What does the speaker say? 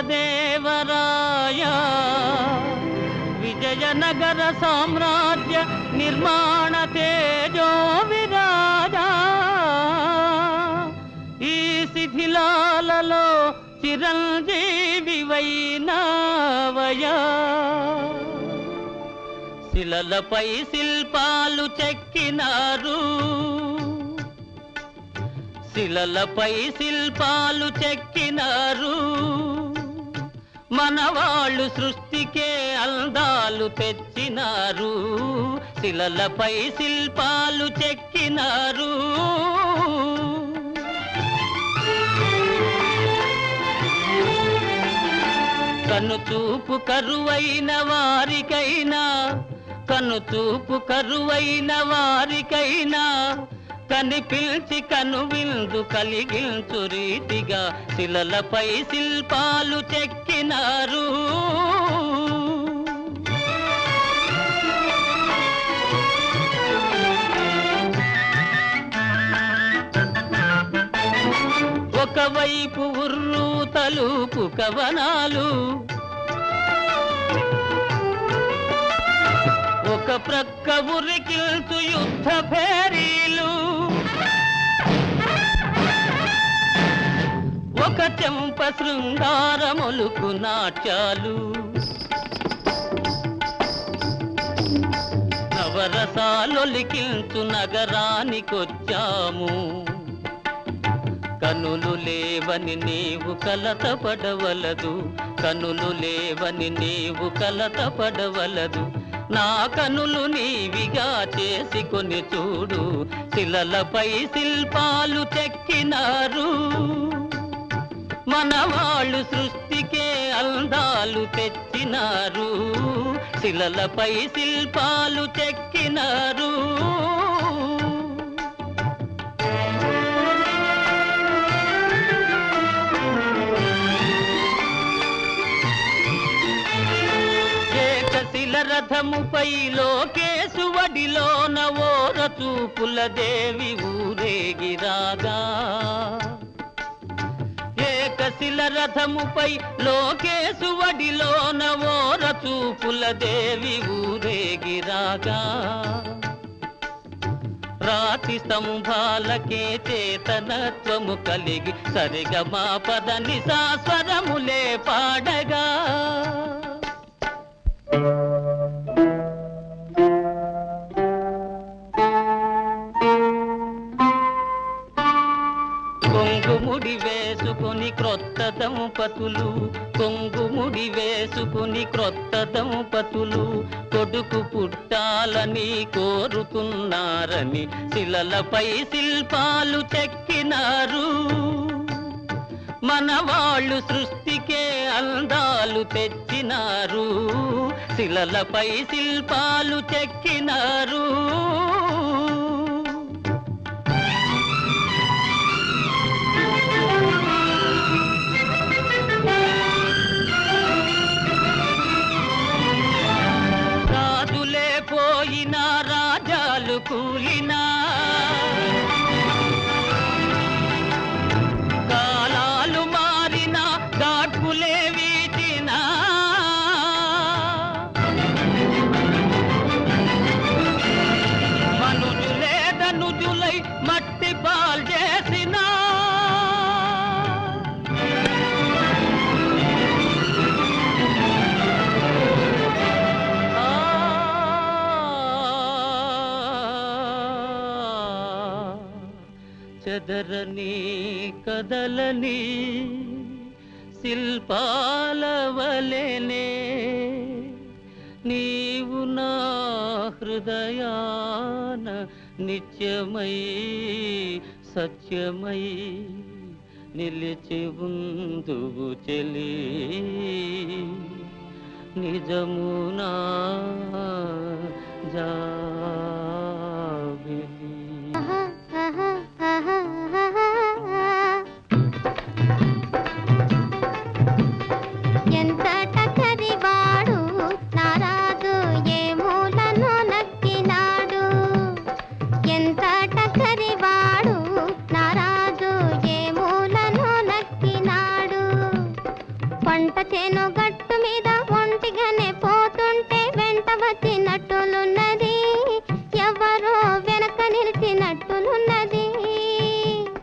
కృష్ణదేవరాయ విజయనగర సామ్రాజ్య నిర్మాణ తేజో విరాజా ఈ శిథిలాలలో చిరంజీవి వైనావయా శిలలపై శిల్పాలు చెక్కినారు శిలలపై శిల్పాలు చెక్కినారు మనవాళ్ళు సృష్టికే అందాలు తెచ్చినారు శిలలపై శిల్పాలు చెక్కినారు కనుచూపు కరువైన వారికైనా కనుచూపు కరువైన వారికైనా కనిపించి కనువిందు కలిగించు రీతిగా శిలలపై శిల్పాలు చెక్కినారు ఒకవైపు ఉర్రు తలుపు కవనాలు ఒక ప్రక్క ఉరికిల్చు యుద్ధ భేరీలు ఒక చెంప శృంగారములుకు నాట్యాలు నవరసాలొలికిల్చు నగరానికొచ్చాము కనులు లేవని నీవు కలతపడవలదు కనులు లేవని నీవు కలతపడవలదు నా కనులు నీవిగా చేసుకొని చూడు శిలలపై శిల్పాలు చెక్కినారు మనవాళ్ళు సృష్టికే అందాలు తెచ్చినారు శిలలపై శిల్పాలు చెక్కినారు రథముపై లోకేశువడిలోన ఓర చూపుల దేవి ఊరేగిరాగా ఏకశిల రథముపై లోకేశువడిలోన ఓర చూపుల దేవి ఊరేగిరాగా రాతి స్తంభాలకే చేతనత్వము కలిగి సరిగమా పదని సాస్వరములే పాడగా కొంగుముడి వేసుకుని క్రొత్త దంపతులు కొంగుముడి వేసుకుని క్రొత్త దంపతులు కొడుకు పుట్టాలని కోరుతున్నారని శిలలపై శిల్పాలు చెక్కినారు మనవాళ్ళు సృష్టికే అందాలు తెచ్చినారు శిలలపై శిల్పాలు చెక్కినారు రాజులే పోయినా రాజాలు కూలినా మట్టి పాల్ చేసిన చెదరని కదలని శిల్పాల వలెనే నీవు నా హృదయాన నిత్యమై సత్యమై నిలిచి ఉందువు చెలి నిజమునా జాబిలి పంట చేను గట్టు మీద ఒంటిగానే పోతుంటే వెంట వచ్చినట్టులున్న